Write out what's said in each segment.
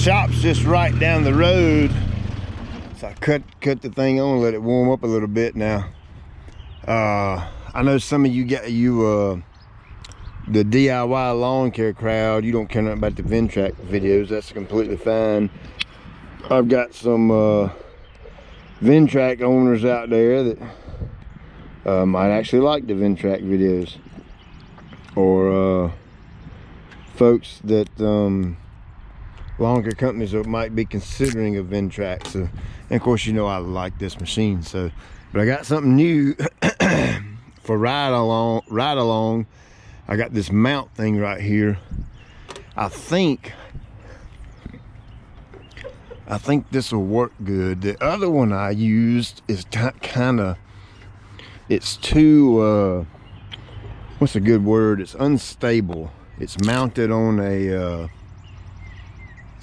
shop's just right down the road, so I cut the thing on, let it warm up a little bit. Now I know some of you the DIY lawn care crowd, you don't care nothing about the Ventrac videos. That's completely fine. I've got some Ventrac owners out there that might actually like the Ventrac videos, or folks that lawn care companies that might be considering a Ventrac. So, and of course, you know I like this machine. So, but I got something new for ride along. I got this mount thing right here. I think this will work good. The other one I used is kind of, it's too what's a good word? It's unstable. It's mounted on a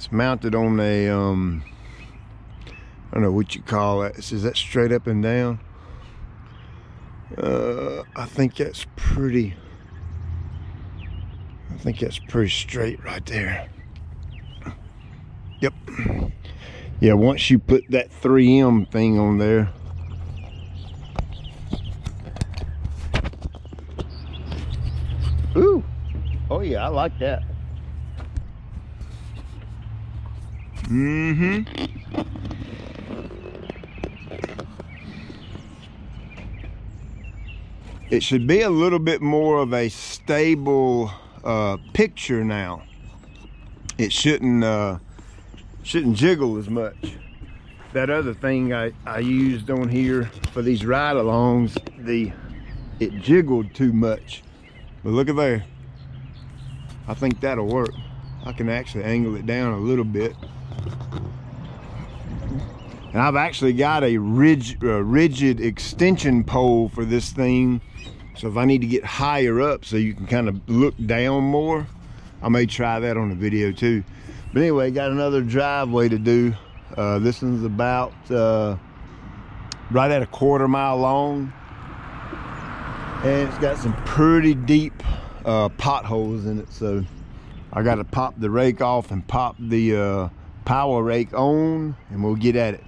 I don't know what you call it. Is that straight up and down? I think that's pretty straight right there. Yep. Yeah, once you put that 3M thing on there, ooh, oh yeah, I like that. It should be a little bit more of a stable picture now. It shouldn't jiggle as much. That other thing I used on here for these ride-alongs, it jiggled too much. But look at there. I think that'll work. I can actually angle it down a little bit. And I've actually got a rigid extension pole for this thing. So if I need to get higher up so you can kind of look down more, I may try that on the video too. But anyway, got another driveway to do. This one's about right at a 1/4 mile long. And it's got some pretty deep potholes in it. So I got to pop the rake off and pop the power rake on, and we'll get at it.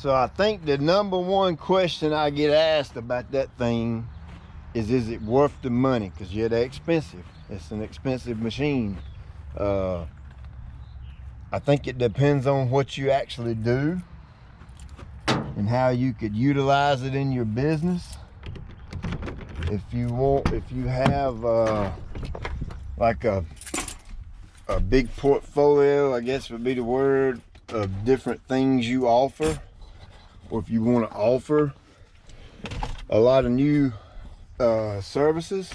So I think the #1 question I get asked about that thing is it worth the money? Because yeah, they're expensive. It's an expensive machine. I think it depends on what you actually do and how you could utilize it in your business. If you have like a big portfolio, I guess would be the word, of different things you offer, or if you want to offer a lot of new services,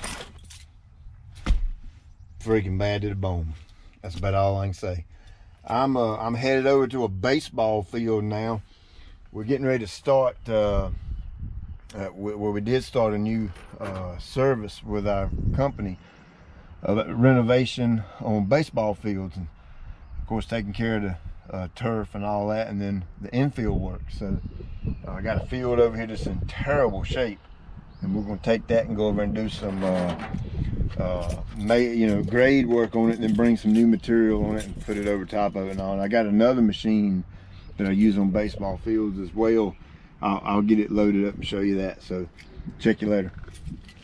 freaking bad to the bone. That's about all I can say. I'm headed over to a baseball field now. We're getting ready to start where we did start a new service with our company of renovation on baseball fields, and of course taking care of the turf and all that, and then the infield work. So I got a field over here that's in terrible shape, and we're going to take that and go over and do some grade work on it, and then bring some new material on it and put it over top of it and all. And I got another machine that I use on baseball fields as well. I'll get it loaded up and show you that. So check you later.